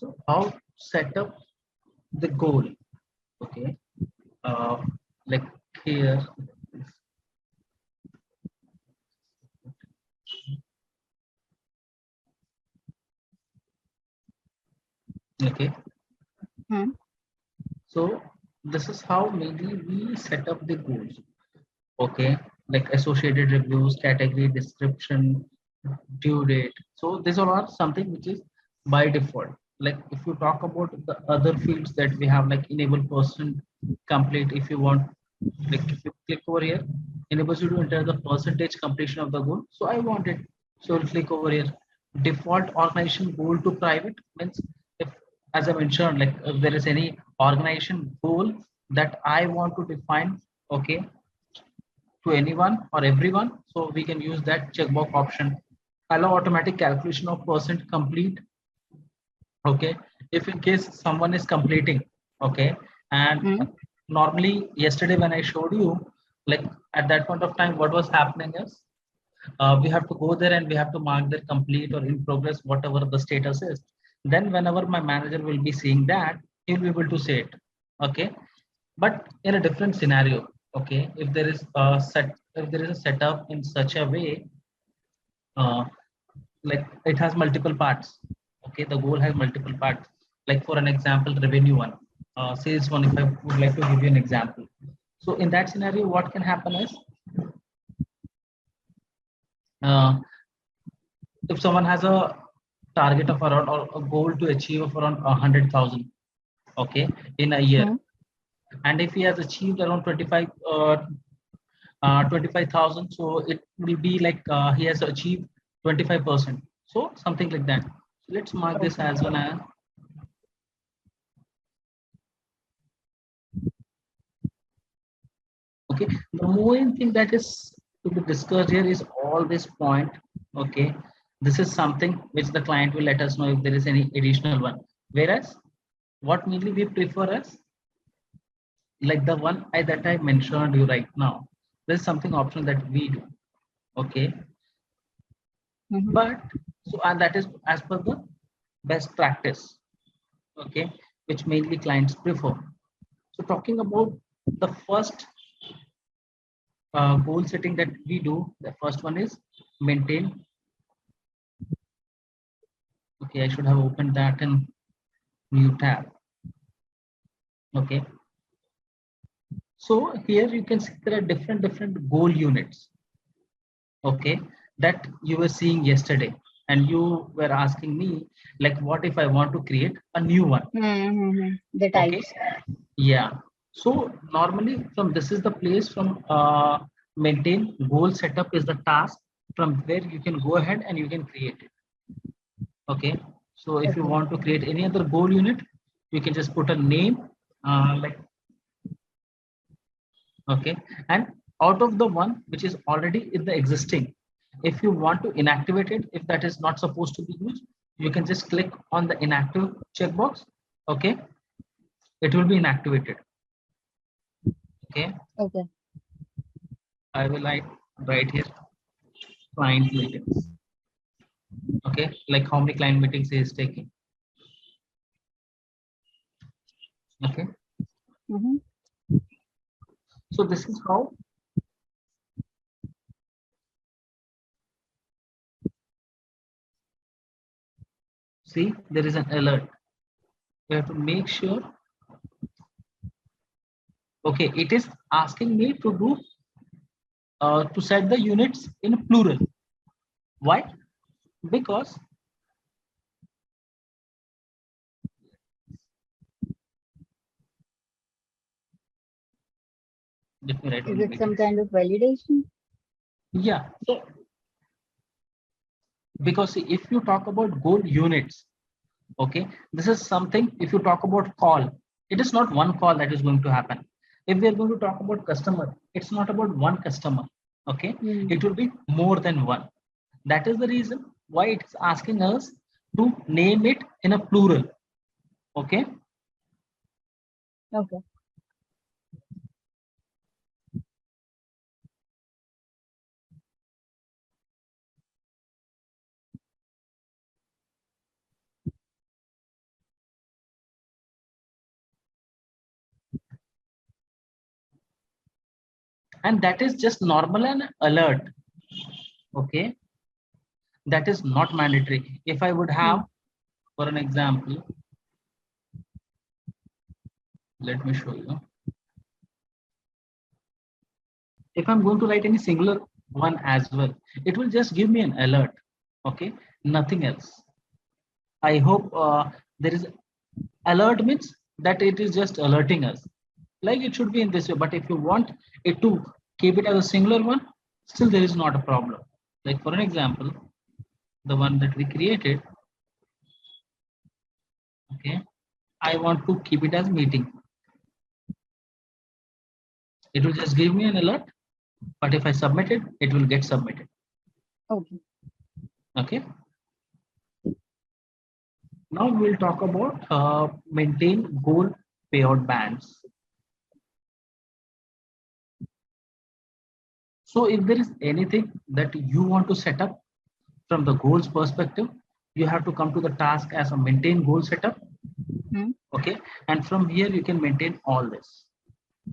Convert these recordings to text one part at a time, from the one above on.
So how set up the goal? Okay, uh, like here. Okay, Hmm. so this is how mainly we set up the goals. Okay, like associated reviews, category description, due date. So these all are something which is by default. Like if you talk about the other fields that we have, like enable person complete, if you want, like if you click over here, enables you to enter the percentage completion of the goal. So I want it. So we'll click over here. Default organization goal to private means, if, as I mentioned, like if there is any organization goal that I want to define, okay, to anyone or everyone, so we can use that checkbox option. Allow automatic calculation of percent complete. Okay, if in case someone is completing, okay, and Hmm. normally yesterday when I showed you, like at that point of time what was happening is, we have to go there and we have to mark their complete or in progress, whatever the status is. Then whenever my manager will be seeing that, he'll be able to say it. Okay, but in a different scenario. Okay, if there is a setup in such a way, uh, like it has multiple parts. Okay, the goal has multiple parts. Like for an example, revenue one, sales one, if I would like to give you an example. So in that scenario, what can happen is, uh, if someone has a target of around, or a goal to achieve of around 100,000, okay, in a year, Hmm. and if he has achieved around 25,000, so it will be like, he has achieved 25%, so something like that. So let's mark this Okay. as one as, okay. The main thing that is to be discussed here is all this point. Okay, this is something which the client will let us know if there is any additional one. Whereas what mainly we prefer is, like the one that I mentioned you right now, there's something optional that we do. Okay, Hmm. but so, and that is as per the best practice. Okay, which mainly clients prefer. So talking about the first goal setting that we do, the first one is maintain. Okay, I should have opened that in new tab. Okay, so here you can see there are different goal units. Okay, that you were seeing yesterday, and you were asking me, like, what if I want to create a new one? Mm-hmm. The Okay, types. yeah. So normally from this is the place from, maintain goal setup is the task from where you can go ahead and you can create it. Okay, so if you Okay. want to create any other goal unit, you can just put a name, like, okay, and out of the one which is already in the existing, if you want to inactivate it, if that is not supposed to be used, you can just click on the inactive checkbox. Okay, it will be inactivated. Okay, Okay. I will like right here client meetings. Okay, like how many client meetings he is taking. Okay, Mm-hmm. so this is how, see, there is an alert. We have to make sure. Okay, it is asking me to do, to set the units in plural. Why? Because, let me write Is only it some meetings. kind of validation? Yeah. So because see, if you talk about goal units, okay, this is something. If you talk about call, it is not one call that is going to happen. If we are going to talk about customer, it's not about one customer. Okay, Mm. it will be more than one. That is the reason why it's asking us to name it in a plural. Okay, Okay. and that is just normal and alert. Okay, that is not mandatory. If I would have, Mm. for an example, let me show you. If I'm going to write any singular one as well, it will just give me an alert. Okay, nothing else. I hope there is alert means that it is just alerting us. Like it should be in this way. But if you want it to keep it as a singular one, still there is not a problem. Like for an example, the one that we created, okay, I want to keep it as meeting. It will just give me an alert, but if I submit it, it will get submitted. Okay. Okay. Now we'll talk about maintain goal payout bands. So if there is anything that you want to set up from the goals perspective, you have to come to the task as a maintain goal setup. Mm. Okay. And from here, you can maintain all this.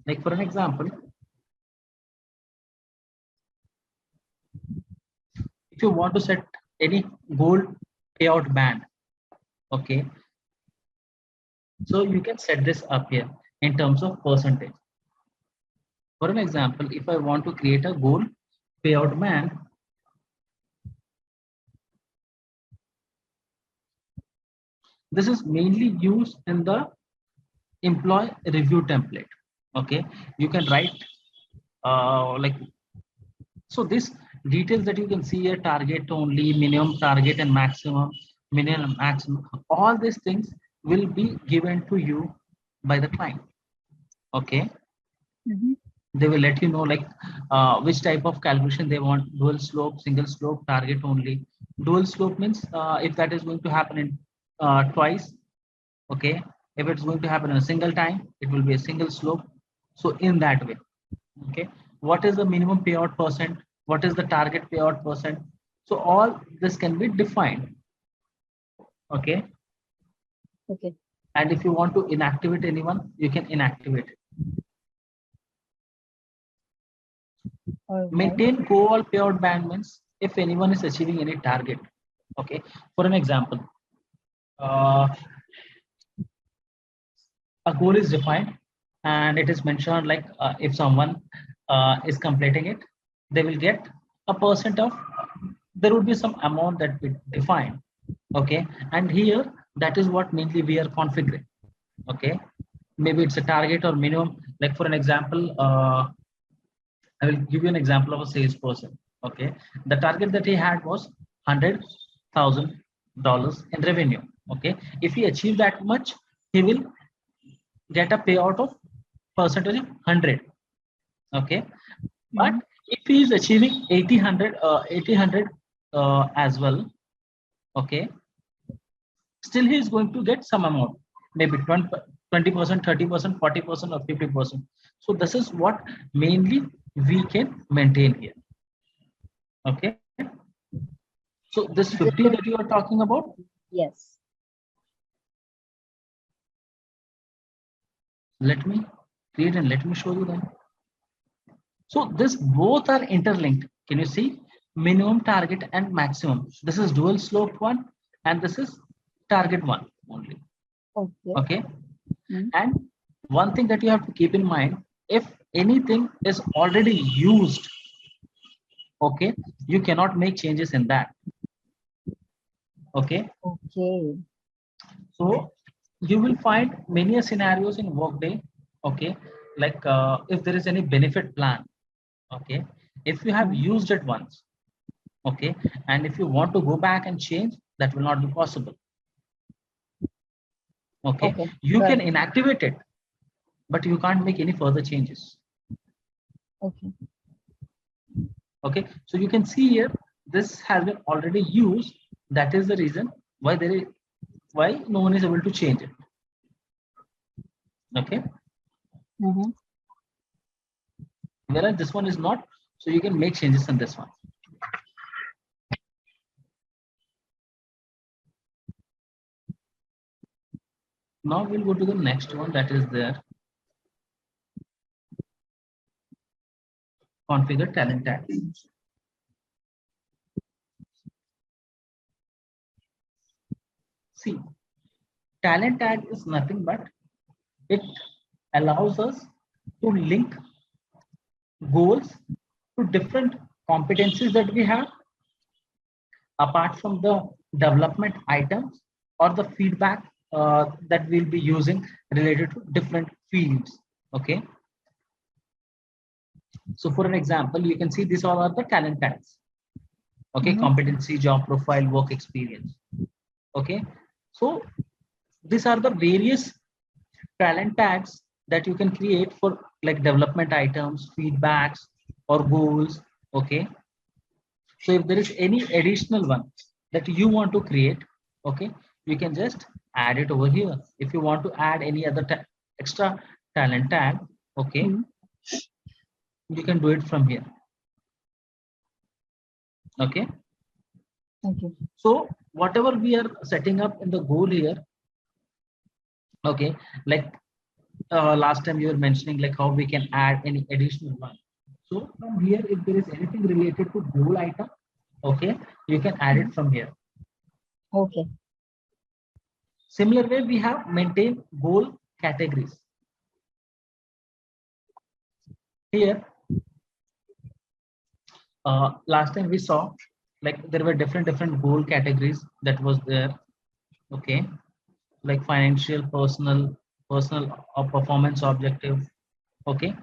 Like for an example, if you want to set any goal payout band, okay, so you can set this up here in terms of percentage. For an example, if I want to create a goal payout band, this is mainly used in the employee review template. Okay, you can write like so this details that you can see here, target only, minimum target and maximum, all these things will be given to you by the client. Okay, Mm-hmm. they will let you know like which type of calculation they want, dual slope, single slope, target only. Dual slope means if that is going to happen in twice. Okay, if it's going to happen in a single time, it will be a single slope. So in that way, okay, what is the minimum payout percent, what is the target payout percent, so all this can be defined. Okay, Okay. and if you want to inactivate anyone, you can inactivate it. All right. Maintain goal payout band means if anyone is achieving any target. Okay, for an example, uh, a goal is defined and it is mentioned like if someone is completing it, they will get a percent of, there would be some amount that we define. Okay, and here that is what mainly we are configuring. Okay, maybe it's a target or minimum. Like for an example, I will give you an example of a salesperson. Okay, the target that he had was $100,000 in revenue. Okay, if he achieved that much, he will get a payout of percentage of 100. Okay, but Mm-hmm. if he is achieving 80 100 as well, okay, still he is going to get some amount, maybe 20%, 30%, 40%, or 50%. So this is what mainly we can maintain here. Okay, so this This 50 is, that you are talking about, yes. let me create and let me show you then. So this both are interlinked. Can you see? Minimum, target, and maximum. This is dual slope one, and this is target one only. Okay. Okay. Mm. And one thing that you have to keep in mind, if anything is already used, okay, you cannot make changes in that. Okay. Okay. So you will find many scenarios in Workday. Okay. Like if there is any benefit plan, okay, if you have Mm. used it once, okay, and if you want to go back and change, that will not be possible. Okay, Okay. you Got can it. inactivate it, but you can't make any further changes. Okay. Okay, so you can see here this has been already used. That is the reason why there is, why no one is able to change it. Okay, Mm-hmm. whereas this one is not, so you can make changes in this one. Now we'll go to the next one that is there. configure talent tags. See, talent tag is nothing but it allows us to link goals to different competencies that we have apart from the development items or the feedback that we'll be using related to different fields. Okay. So for an example, you can see these all are the talent tags. Okay, competency, job profile, work experience. Okay, so these are the various talent tags that you can create for like development items, feedbacks, or goals. Okay, so if there is any additional one that you want to create, okay, you can just add it over here. If you want to add any other extra talent tag, okay, you can do it from here. Okay. Okay. So whatever we are setting up in the goal here, okay, like last time you were mentioning like how we can add any additional one. So from here, if there is anything related to goal item, okay, you can add it from here. Okay. Similar way, we have maintain goal categories. Here, last time we saw like there were different goal categories that was there. Okay, like financial, personal or performance objective. Okay,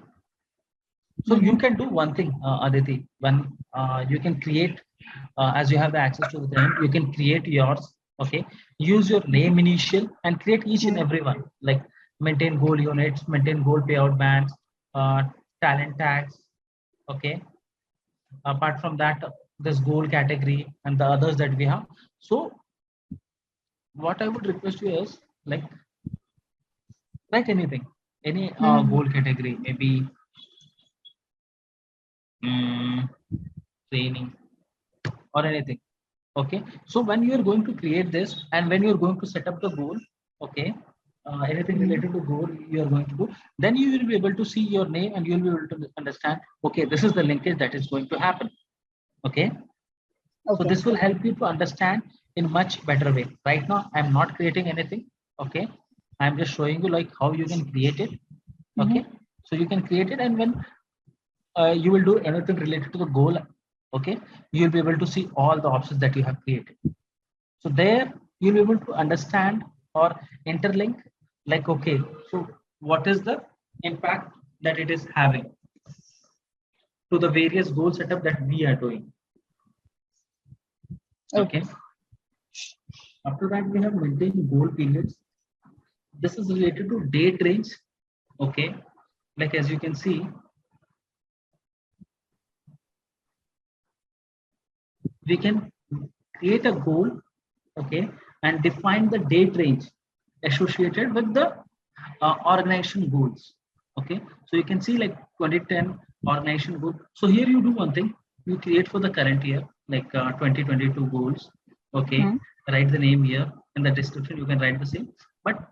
so you can do one thing, Aditi. When you can create, as you have the access to them, you can create yours. Okay, use your name initial and create each and every one. Like maintain goal units, maintain goal payout bands, uh, talent tags. Okay. Apart from that, this goal category and the others that we have. So what I would request you is like write anything, any goal category, maybe training or anything. Okay, so when you are going to create this and when you are going to set up the goal, okay, anything related to goal you are going to do, then you will be able to see your name and you will be able to understand, okay, this is the linkage that is going to happen. Okay, so Okay. this will help you to understand in much better way. Right now I'm not creating anything. Okay, I'm just showing you like how you can create it. Okay, so you can create it, and when you will do anything related to the goal, okay, you'll be able to see all the options that you have created. So there you'll be able to understand or interlink like, okay, so what is the impact that it is having to the various goal setup that we are doing. Okay. After that, we have maintained goal periods. This is related to date range. Okay, like as you can see, we can create a goal, okay, and define the date range associated with the organization goals. Okay, so you can see like 2010 organization goal. So here you do one thing, you create for the current year, like 2022 goals. Okay, write the name here. In the description you can write the same, but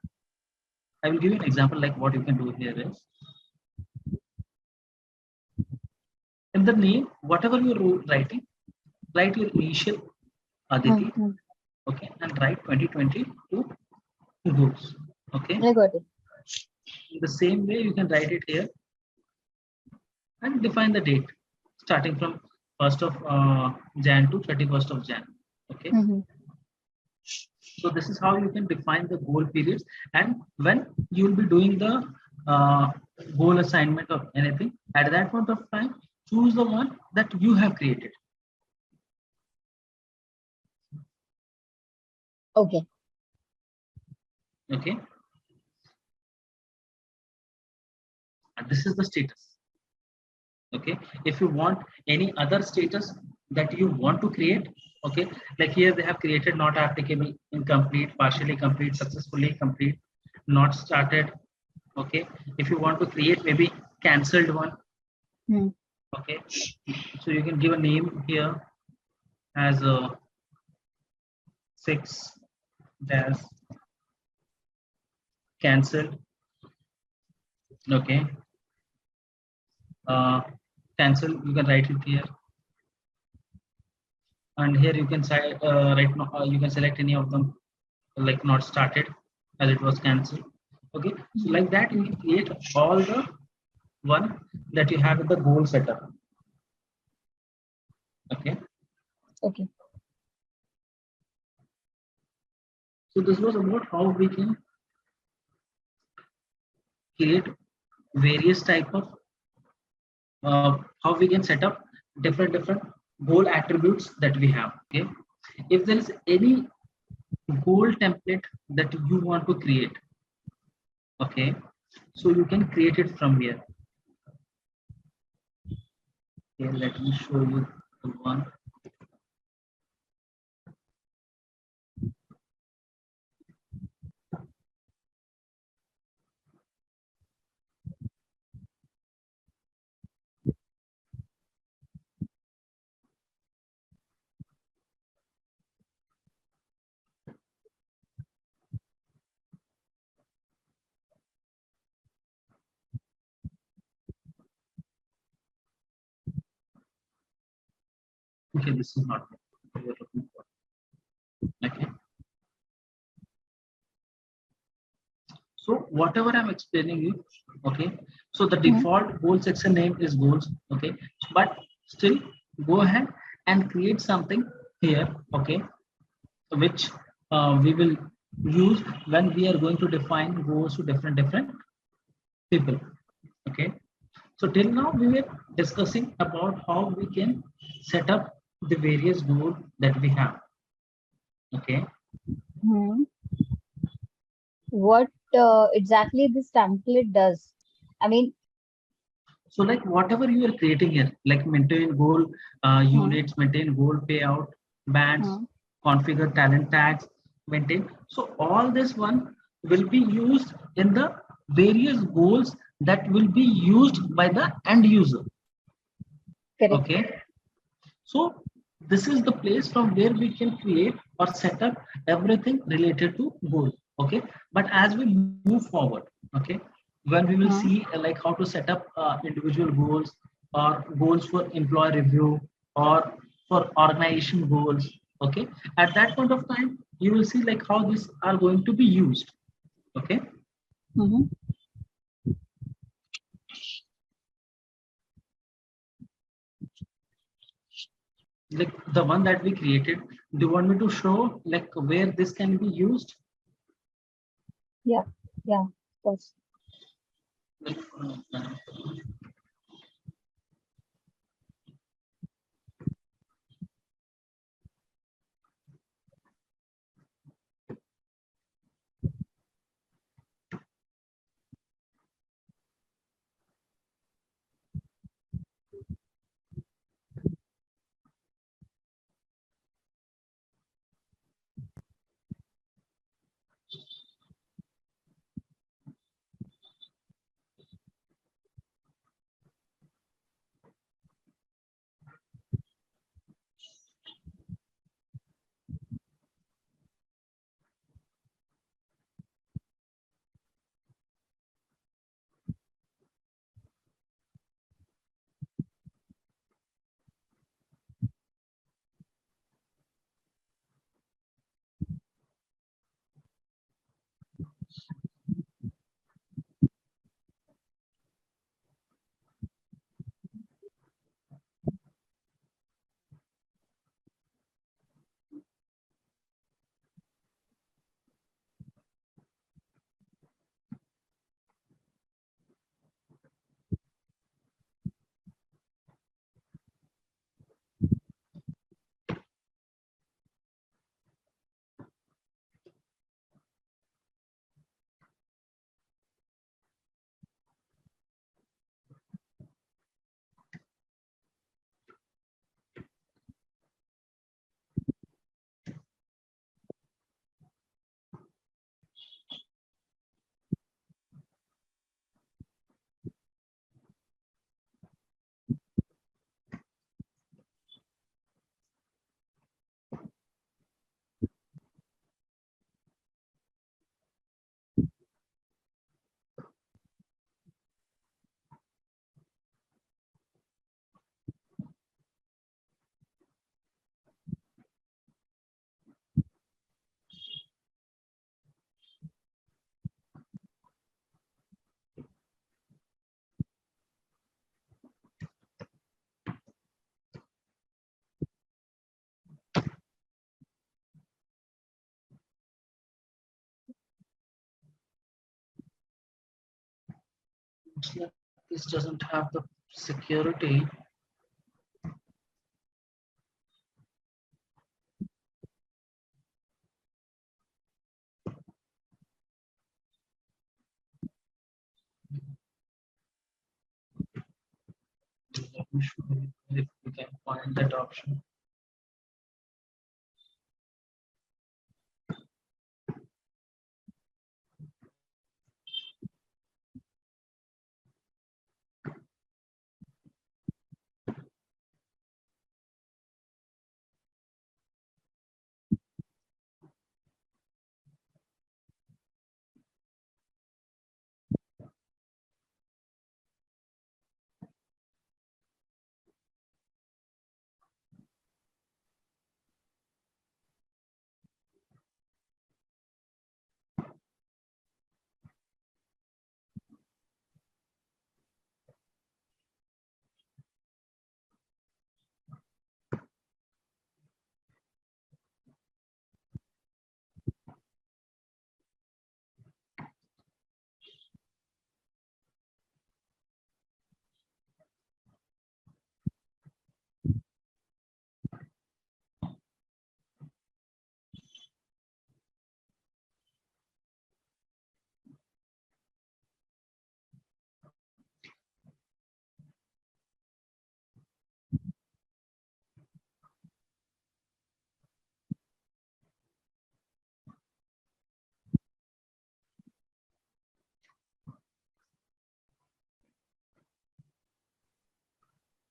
I will give you an example like what you can do here is, in the name, whatever you're writing, write your initial Aditi, okay, and write 2022 goals. Okay, I got it. in the same way you can write it here and define the date starting from 1st of Jan to 31st of Jan. Okay, so this is how you can define the goal periods, and when you will be doing the uh, goal assignment or anything, at that point of time choose the one that you have created. Okay. Okay, and this is the status. Okay, if you want any other status that you want to create, okay, like here they have created not applicable, incomplete, partially complete, successfully complete, not started. Okay, if you want to create maybe cancelled one, okay, so you can give a name here as a 6 dash cancelled. Okay, cancel, you can write it here, and here you can say right now you can select any of them, like not started as it was cancelled. Okay, so like that you can create all the one that you have in the goal setup. Okay, Okay. so this was about how we can create various type of how we can set up different goal attributes that we have. Okay, if there is any goal template that you want to create, okay, so you can create it from here. Okay, let me show you the one. Okay, this is not what we're looking for. Okay, so whatever I'm explaining you, okay, so the Hmm. default goal section name is goals. Okay, but still go ahead and create something here, okay, which we will use when we are going to define goals to different people. Okay, so till now we were discussing about how we can set up the various goals that we have. Okay, Hmm. What exactly this template does? I mean, so like whatever you are creating here, like maintain goal hmm, units, maintain goal payout, bands, hmm, configure talent tags, maintain. So all this one will be used in the various goals that will be used by the end user. correct. Okay, so this is the place from where we can create or set up everything related to goal. Okay, but as we move forward, okay, when we will see Hmm, like how to set up individual goals or goals for employee review or for organization goals. Okay, at that point of time, you will see like how these are going to be used. Okay, hmm. like the one that we created. Do you want me to show like where this can be used? Yeah, yeah, of course. Like, Looks like this doesn't have the security. Let me show you if we can find that option.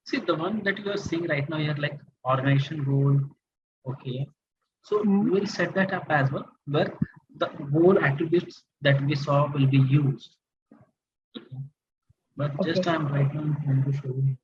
See, the one that you are seeing right now here, like organization goal. Okay. So Mm-hmm. we will set that up as well, where the goal attributes that we saw will be used. Okay. But Okay. just I'm right now trying to show you.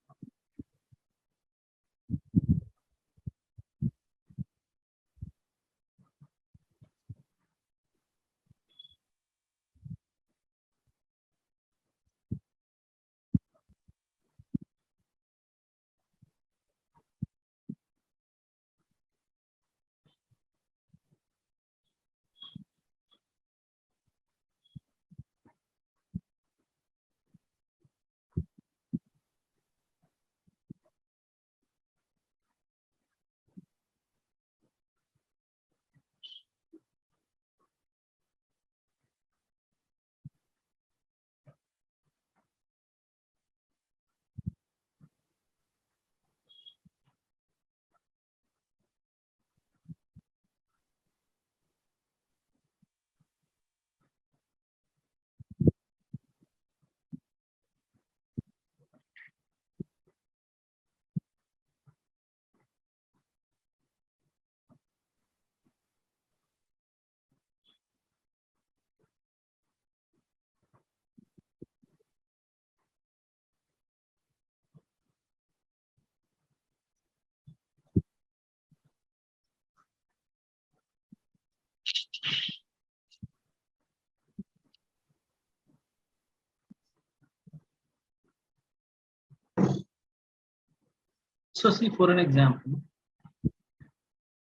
So see, for an example,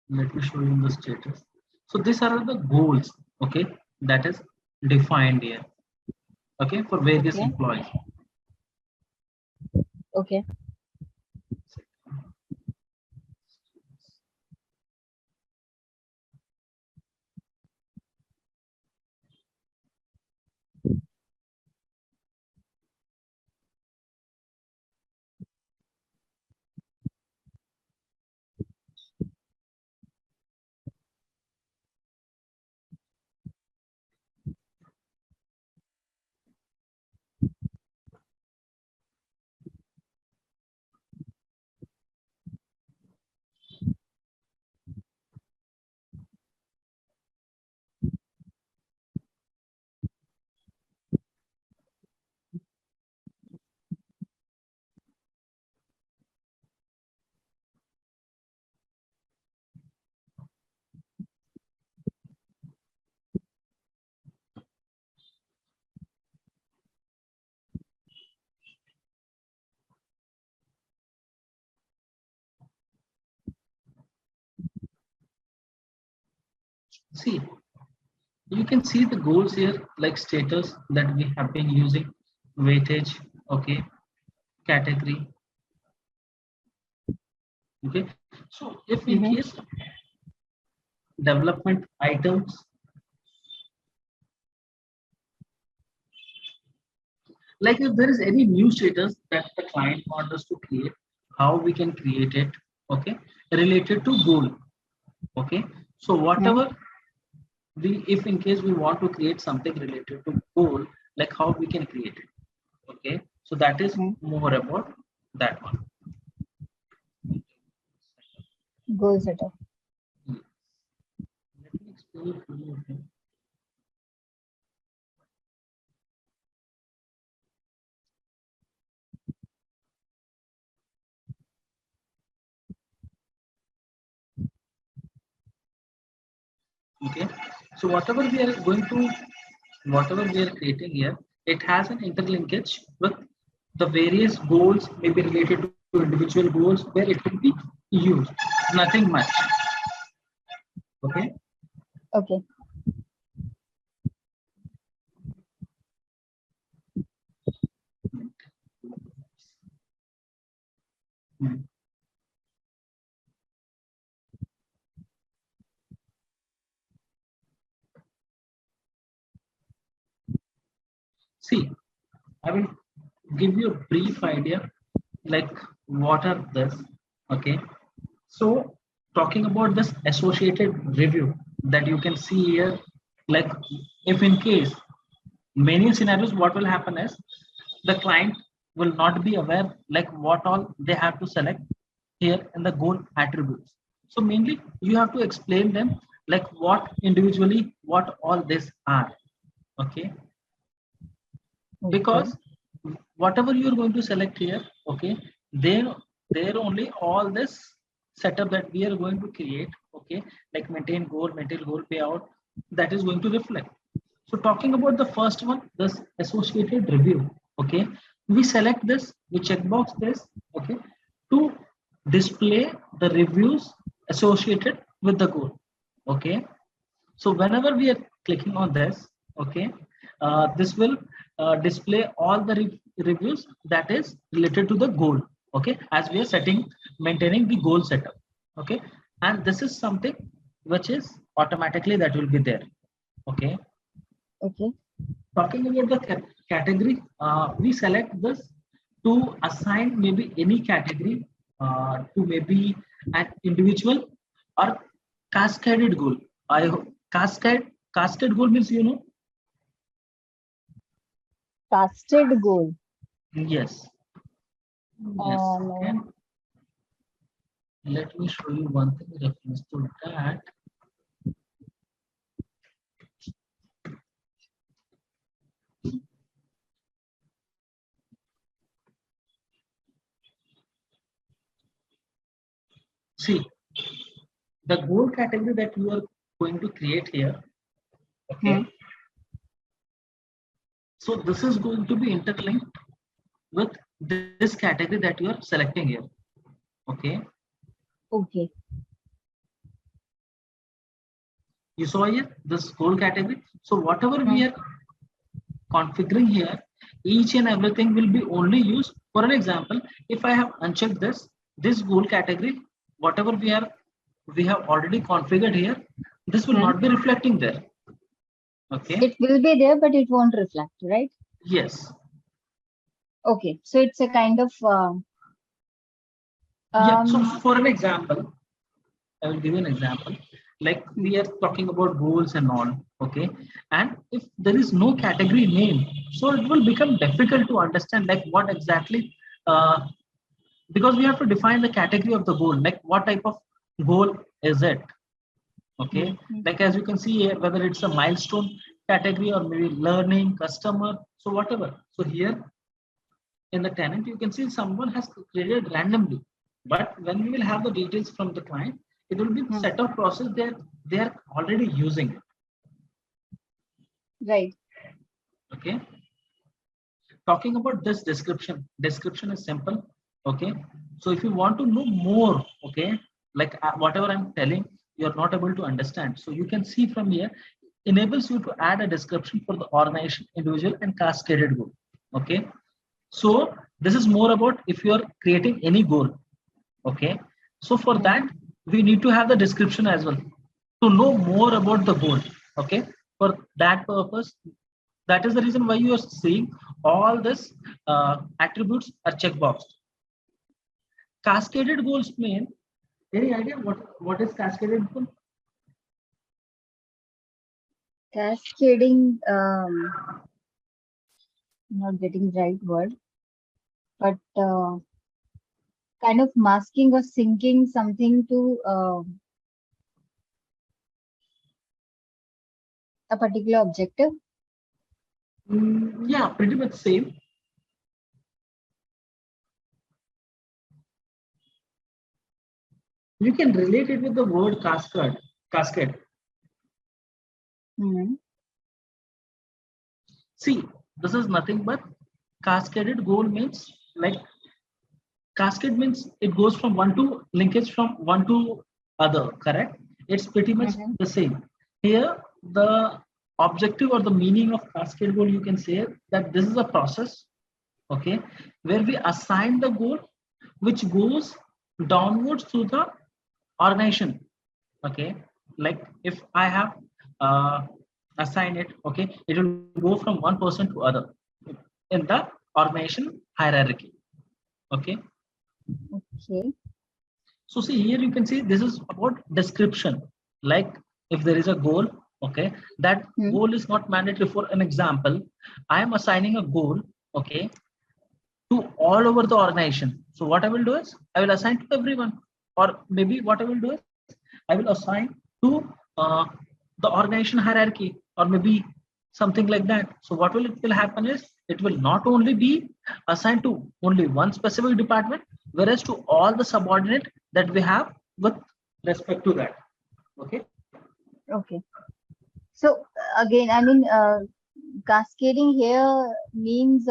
let me show you the status. So these are the goals, okay, that is defined here, okay, for various Okay. employees. Okay. See, you can see the goals here, like status that we have been using. weightage, okay, category, okay. So if in Mm-hmm. case development items, like if there is any new status that the client wants us to create, how we can create it, okay, related to goal, okay. So Mm-hmm. whatever we, if in case we want to create something related to goal, like how we can create it, okay. So that is Mm-hmm. more about that one. Goal setup. Yes. Let me explain it to you. Okay. Okay. So whatever we are creating here, it has an interlinkage with the various goals, maybe related to individual goals, where it will be used. Nothing much. Okay. Okay. Hmm. See, I will give you a brief idea, like what are this. Okay. So talking about this associated review that you can see here, like if in case many scenarios, what will happen is the client will not be aware like what all they have to select here in the goal attributes. So mainly you have to explain them like what individually what all this are. Okay. Okay. Because whatever you're going to select here, okay, there there only all this setup that we are going to create, okay, like maintain goal payout, that is going to reflect. So talking about the first one, this associated review, okay, we select this, we checkbox this, okay, to display the reviews associated with the goal, okay. So whenever we are clicking on this, okay, this will display all the reviews that is related to the goal, okay, as we are setting, maintaining the goal setup, okay, and this is something which is automatically that will be there, okay. Okay. Talking about the category, we select this to assign maybe any category to maybe an individual or cascaded goal. Cascade goal means Casted goal. yes. Yes. Okay. No. Let me show you one thing reference to that. See, the goal category that you are going to create here. Hmm. Okay. So this is going to be interlinked with this category that you are selecting here. Okay. Okay. You saw here this goal category. So whatever we Hmm. are configuring here, each and everything will be only used. For an example, if I have unchecked this goal category, whatever we have already configured here, this will Hmm. not be reflecting there. Okay. It will be there, but it won't reflect, right? Yes. Okay. So it's a kind of Yeah. So um. for an example, I will give you an example. Like Hmm. we are talking about goals and all, okay. And if there is no category name, so it will become difficult to understand like what exactly, because we have to define the category of the goal, like what type of goal is it, Hmm. okay. Hmm. Like as you can see here, whether it's a milestone category or maybe learning, customer, so whatever. So here in the tenant, you can see someone has created randomly. But when we will have the details from the client, it will be Hmm. set of process that they are already using it. Right. Okay. Talking about this description is simple. Okay. So if you want to know more, okay, like whatever I'm telling, you're not able to understand. So you can see from here, enables you to add a description for the organization, individual, and cascaded goal. Okay, so this is more about if you are creating any goal. Okay, so for that we need to have the description as well to know more about the goal. Okay, for that purpose, that is the reason why you are seeing all this attributes are checkboxed. Cascaded goals mean, any idea what is cascaded goal? Cascading, not getting the right word, but kind of masking or syncing something to a particular objective. Yeah, pretty much same. You can relate it with the word cascade. Cascade. Hmm. See, this is nothing but cascaded goal means, like, cascade means it goes from one to linkage from one to other, correct? It's pretty much Hmm. the same. Here, the objective or the meaning of cascade goal, you can say that this is a process, okay, where we assign the goal which goes downwards to the organization. Okay, like if I have uh, assigned it, okay, it will go from one person to other in the organization hierarchy. Okay, Okay. so see here you can see this is about description. Like if there is a goal, okay, that Hmm. goal is not mandatory. For an example, I am assigning a goal, okay, to all over the organization. So what I will do is I will assign to everyone, or maybe what I will do is I will assign to uh, the organization hierarchy, or maybe something like that. So what will it will happen is it will not only be assigned to only one specific department, whereas to all the subordinate that we have with respect to that. Okay. Okay. So again, I mean, cascading here means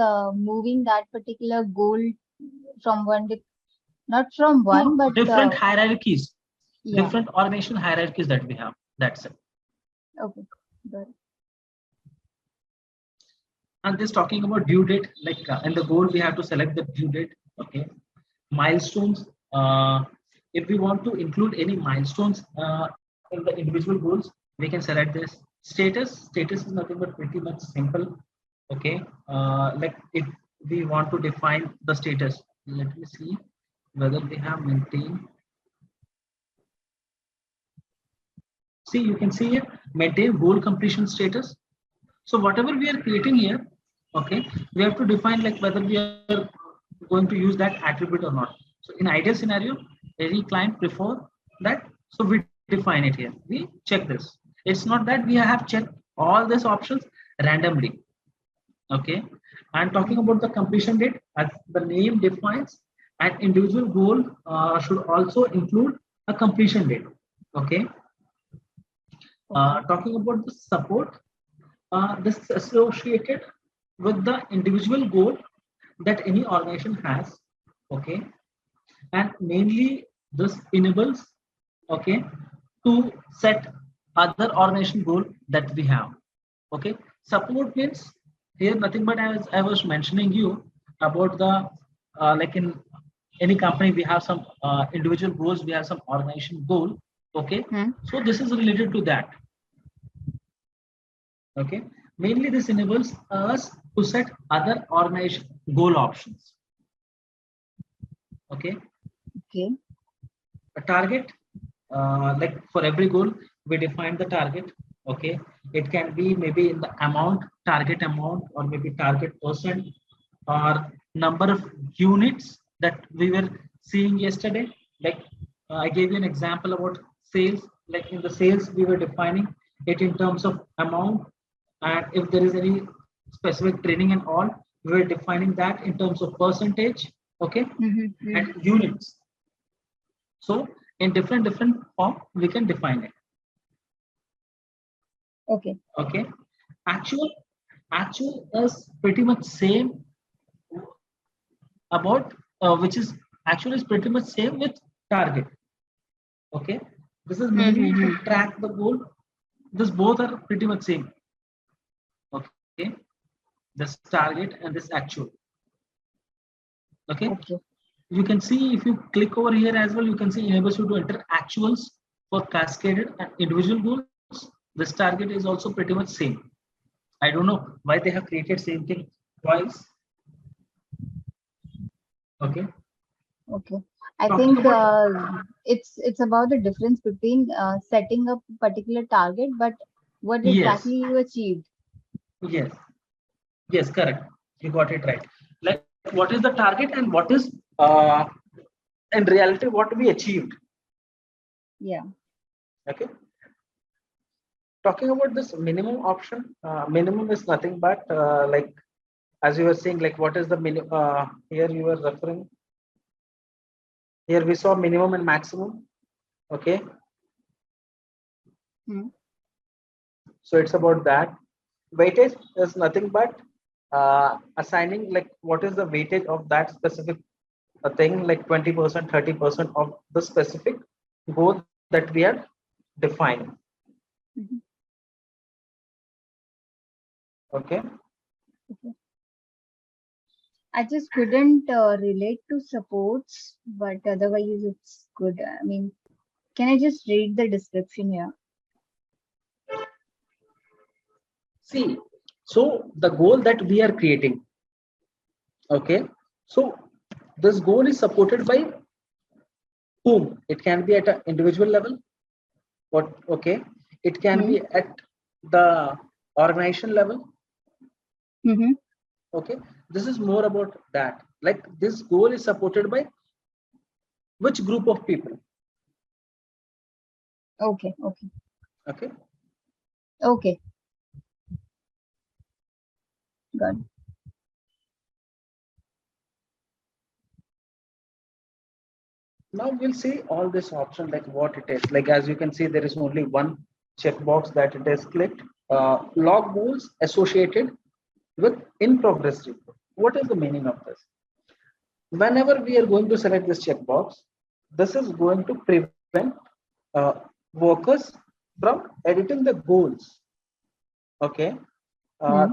moving that particular goal from one, not from one, To but different hierarchies, yeah. different organization hierarchies that we have. That's it. Okay. Got it. And this talking about due date, like in the goal we have to select the due date. Okay, milestones, if we want to include any milestones in the individual goals, we can select this. Status is nothing but pretty much simple. Okay, like if we want to define the status, let me see whether we have maintained. See, you can see here, maintain goal completion status. So whatever we are creating here, okay, we have to define like whether we are going to use that attribute or not. So in ideal scenario, any client prefer that, so we define it here. We check this. It's not that we have checked all these options randomly. Okay, and talking Mhm. about the completion date, as the name defines, an individual goal should also include a completion date. Okay, Okay. talking about the support, this is associated with the individual goal that any organization has. Okay, and mainly this enables, okay, to set other organization goal that we have. Okay, support means here nothing but, as I was mentioning you about the like in any company we have some individual goals, we have some organization goal. Okay, Hmm. so this is related to that. Okay, mainly this enables us to set other organization goal options. Okay, Okay. a target, like for every goal we define the target. Okay, it can be maybe in the amount, target amount, or maybe target percent, or number of units that we were seeing yesterday. Like I gave you an example about sales. Like in the sales we were defining it in terms of amount, and if there is any specific training and all, we were defining that in terms of percentage. Okay, Mm-hmm. and units. So in different form we can define it. Okay. Okay, actual actual is pretty much same about which is actually is pretty much same with target. Okay, this is mainly to Mm-hmm. track the goal. This both are pretty much same. Okay, this target and this actual. Okay. Okay. You can see if you click over here as well, you can see enables you to enter actuals for cascaded and individual goals. This target is also pretty much same. I don't know why they have created same thing twice. Okay. Okay. I Talking think about it's about the difference between setting up a particular target, but what yes, exactly you achieved. yes, yes, correct. You got it right. Like what is the target and what is uh, in reality what we achieved. Yeah. Okay. Talking about this minimum option, minimum is nothing but like as you were saying, like what is the minimum? Here you were referring. Here we saw minimum and maximum. Okay, Hmm. so it's about that. Weightage is nothing but assigning like what is the weightage of that specific thing, like 20%, 30% of the specific goal that we are defining. Mhm. Okay. Okay. I just couldn't relate to supports, but otherwise it's good. I mean, can I just read the description here? See, so the goal that we are creating. Okay, so this goal is supported by whom? It can be at an individual level. What? Okay, it can Hmm. be at the organization level. Mm-hmm. Okay, this is more about that. Like this goal is supported by which group of people? Okay. Okay. Okay, Okay. Good. now we'll see all this option like what it is. Like as you can see, there is only one checkbox that it is clicked. Log goals associated with in progress report. What is the meaning of this? Whenever we are going to select this checkbox, this is going to prevent uh, workers from editing the goals. Okay, uh, Hmm.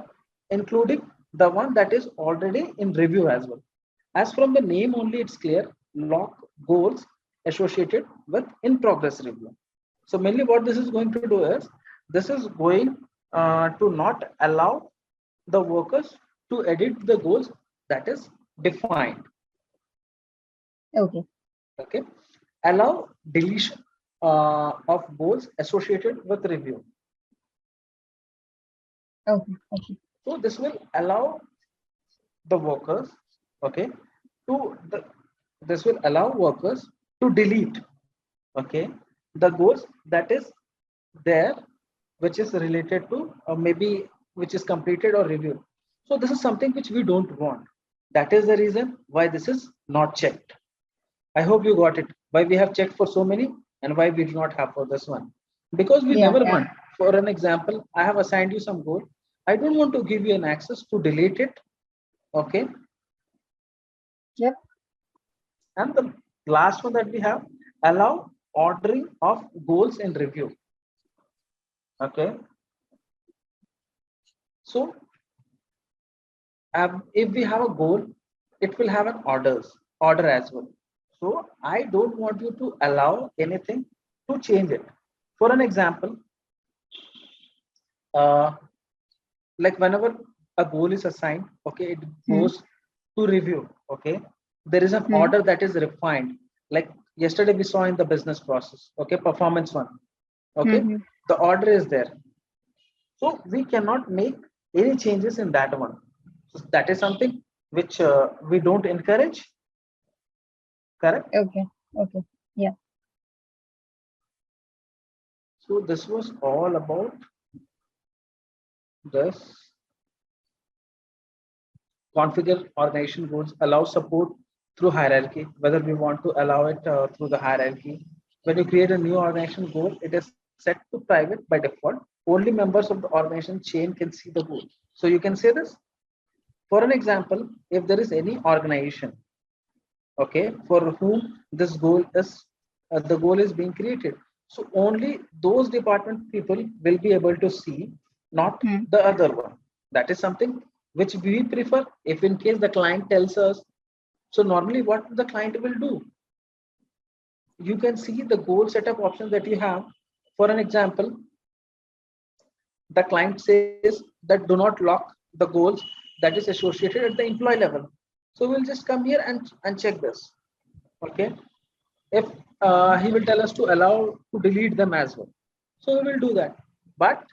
including the one that is already in review as well. As from the name only, it's clear lock goals associated with in progress review. So mainly what this is going to do is this is going to not allow the workers to edit the goals that is defined. Okay. Okay, allow deletion of goals associated with review. Okay. Okay. So this will allow the workers, okay, to the this will allow workers to delete, okay, the goals that is there, which is related to maybe which is completed or reviewed. So this is something which we don't want. That is the reason why this is not checked. I hope you got it. Why we have checked for so many and why we do not have for this one. Because we Yeah. never Yeah. want. For an example, I have assigned you some goal. I don't want to give you an access to delete it. Okay. Yep. And the last one that we have, allow ordering of goals in review. Okay. So if we have a goal, it will have an order as well. So I don't want you to allow anything to change it. For an example, uh, like whenever a goal is assigned, okay, it Hmm. goes to review. Okay, there is an Hmm. order that is refined. Like yesterday we saw in the business process. Okay, performance one. Okay, Hmm. the order is there, so we cannot make any changes in that one. So that is something which we don't encourage. Correct. Okay. Okay. Yeah. So this was all about this. Configure organization goals, allow support through hierarchy, whether we want to allow it through the hierarchy. When you create a new organization goal, it is set to private by default. Only members of the organization chain can see the goal. So you can say this. For an example, if there is any organization, okay, for whom this goal is the goal is being created, so only those department people will be able to see, not Hmm. the other one. That is something which we prefer if in case the client tells us. So normally what the client will do, you can see the goal setup option that you have. For an example, the client says that do not lock the goals that is associated at the employee level. So we'll just come here and check this. Okay. If he will tell us to allow to delete them as well. So we will do that. But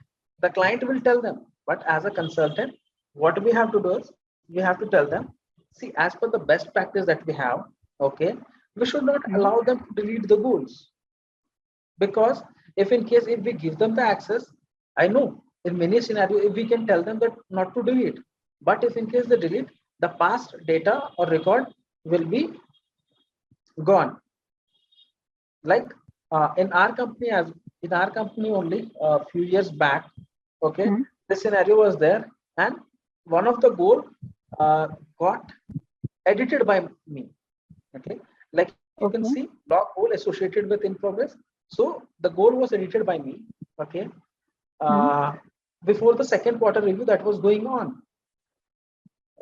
the client will tell them. But as a consultant, what we have to do is we have to tell them, see, as per the best practice that we have, okay, we should not Hmm. allow them to delete the goals. Because if in case if we give them the access, I know in many scenarios if we can tell them that not to delete, but if in case they delete, the past data or record will be gone. Like in our company, as in our company only a few years back, okay, Hmm. this scenario was there, and one of the goal uh, got edited by me. Okay, like you can see Okay. log goal associated with in progress. So the goal was edited by me. Okay, Hmm. uh, before the second quarter review that was going on.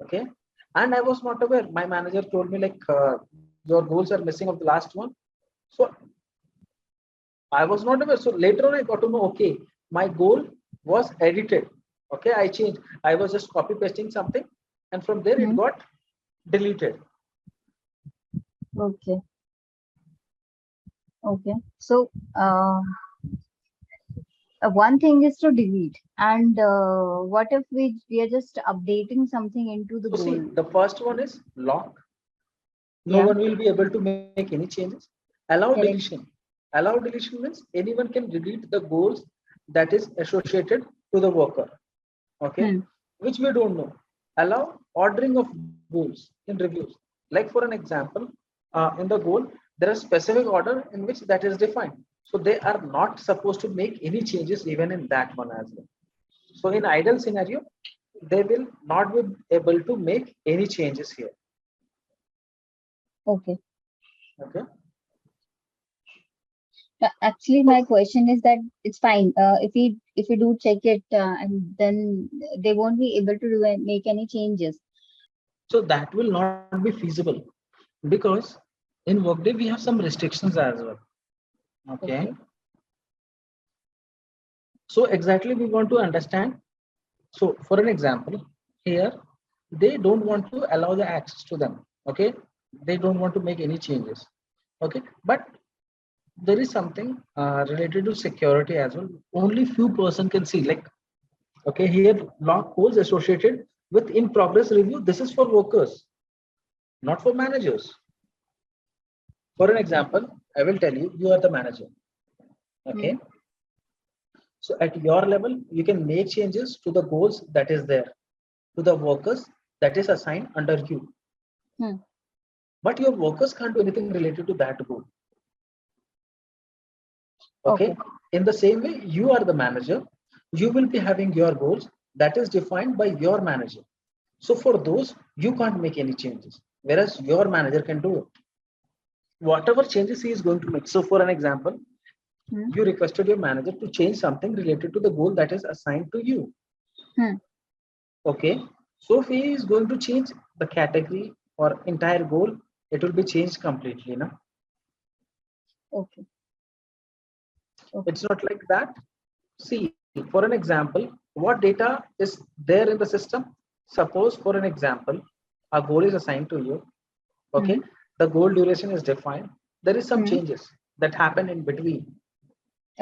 Okay, and I was not aware. My manager told me like your goals are missing of the last one. So I was not aware. So later on, I got to know, okay, my goal was edited. Okay, I changed. I was just copy pasting something, and from there it Hmm. got deleted. Okay. Okay. So, one thing is to delete, and what if we are just updating something into the So see, goal? the first one is lock. No Yeah. one will be able to make any changes. Allow Correct. deletion. Allow deletion means anyone can delete the goals that is associated to the worker. Okay, Hmm. which we don't know. Allow ordering of goals in reviews. Like for an example, in the goal, there is specific order in which that is defined. So they are not supposed to make any changes even in that one as well. So in ideal scenario, they will not be able to make any changes here. Okay. Okay. Actually, So, my question is that it's fine. If we do check it, and then they won't be able to make any changes. so that will not be feasible because in Workday we have some restrictions as well. Okay. Okay. So exactly we want to understand. So for an example, here they don't want to allow the access to them. Okay, they don't want to make any changes. Okay, but there is something related to security as well. Only few person can see. Like okay, here log codes associated with in progress review. This is for workers, not for managers. For an example, I will tell you. You are the manager. Hmm. Okay, so at your level, you can make changes to the goals that is there to the workers that is assigned under you. Hmm. But your workers can't do anything related to that goal. Okay, Okay. in the same way you are the manager, you will be having your goals that is defined by your manager. So for those you can't make any changes, whereas your manager can do it, whatever changes he is going to make. So for an example, Hmm. you requested your manager to change something related to the goal that is assigned to you. Hmm. Okay, so if he is going to change the category or entire goal, it will be changed completely now. Okay. Okay. It's not like that. See, for an example, what data is there in the system? Suppose, for an example, a goal is assigned to you. Okay, Hmm. the goal duration is defined. There is some Hmm. changes that happen in between.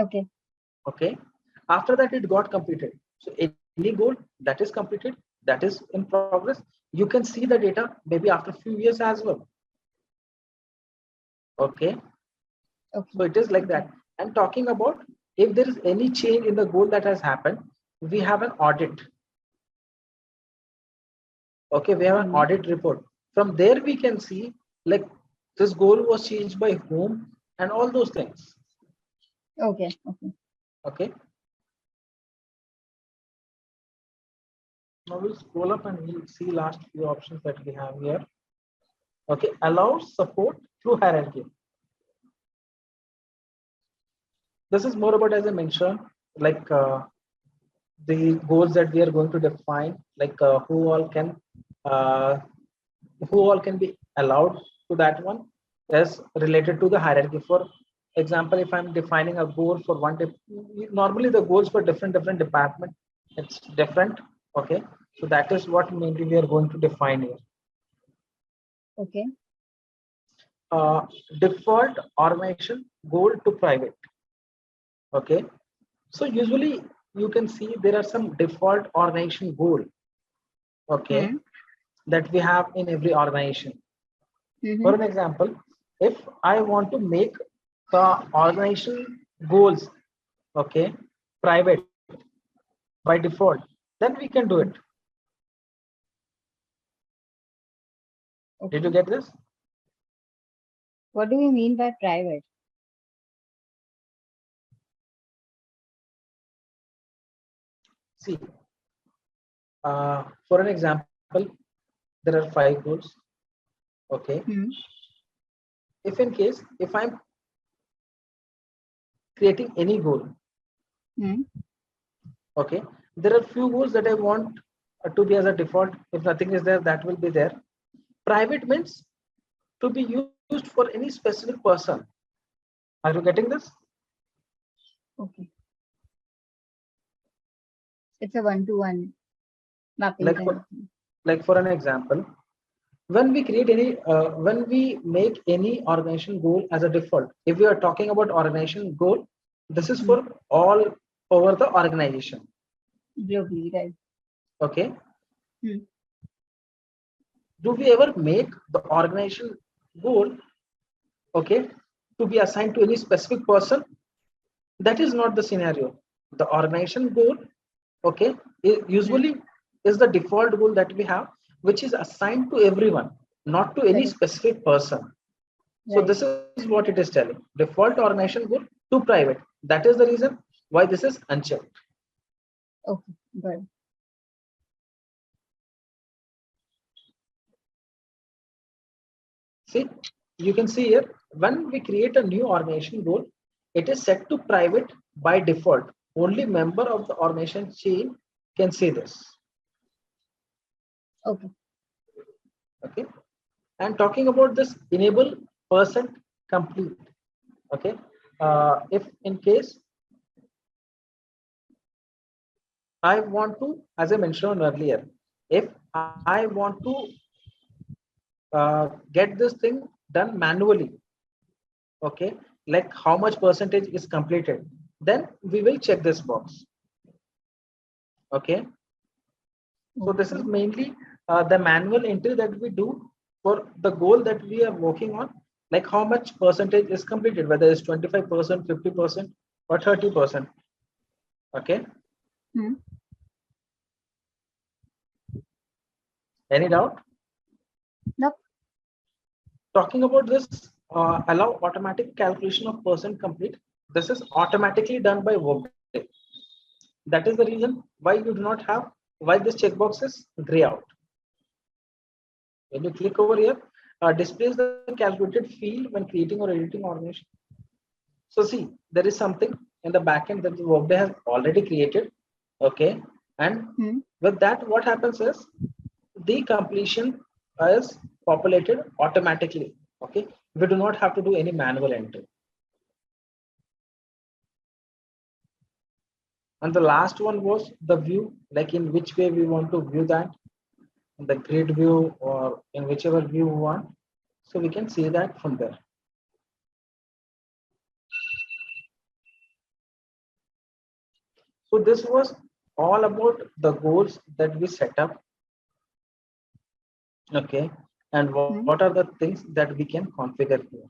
Okay. Okay, after that, it got completed. So, any goal that is completed, that is in progress, you can see the data maybe after a few years as well. Okay, Okay. so it is like Okay. that. And talking about if there is any change in the goal that has happened, we have an audit. Okay, we have an Hmm. audit report. From there, we can see like this goal was changed by whom and all those things. Okay. Okay. Okay, now we'll scroll up and we'll see last few options that we have here. Okay, allows support through hierarchy. This is more about, as I mentioned, like the goals that we are going to define, like uh, who all can be allowed to that one, is related to the hierarchy. For example, if I'm defining a goal for normally the goals for different department, it's different. Okay, so that is what mainly we are going to define here. Okay. uh, Default organization goal to private. Okay, so usually you can see there are some default organization goal, okay, Hmm. that we have in every organization. For Mm-hmm. an example, if I want to make the organization goals, okay, private by default, then we can do it. Did you Okay. get this? What do you mean by private? See, for an example, there are 5 goals. Okay, Hmm. if in case if I'm creating any goal, Hmm. okay, there are few goals that I want to be as a default. If nothing is there, that will be there. Private means to be used for any specific person. Are you getting this? Okay. It's a one-to-one mapping like kind for of thing. like for an example, when we create any when we make any organization goal as a default, if we are talking about organization goal, this is Hmm. for all over the organization. Globally, right? Okay, Hmm. do we ever make the organization goal, okay, to be assigned to any specific person? That is not the scenario. The organization goal, okay, Hmm. usually is the default goal that we have, which is assigned to everyone, not to any Correct. specific person. So Right. this is what it is telling: default organization goal to private. That is the reason why this is unchecked. Okay. Good. See, you can see here, when we create a new organization goal, it is set to private by default. Only member of the organization chain can see this. Okay. Okay. And talking about this enable percent complete. Okay. If in case I want to, as I mentioned earlier, if I want to get this thing done manually, okay, like how much percentage is completed, then we will check this box. Okay, so this is Okay. mainly the manual entry that we do for the goal that we are working on, like how much percentage is completed, whether it's 25%, 50%, or 30%. Okay, Hmm. any doubt? Nope. Talking about this, allow automatic calculation of percent complete. This is automatically done by Workday. That is the reason why you do not have, why this checkbox is gray out. When you click over here, displays the calculated field when creating or editing automation. So see, there is something in the backend that the Workday has already created. Okay, and Hmm. with that, what happens is the completion is populated automatically. Okay, we do not have to do any manual entry. And the last one was the view, like in which way we want to view that, in the grid view or in whichever view we want. So we can see that from there. So this was all about the goals that we set up. Okay, and what are Hmm. the things that we can configure here?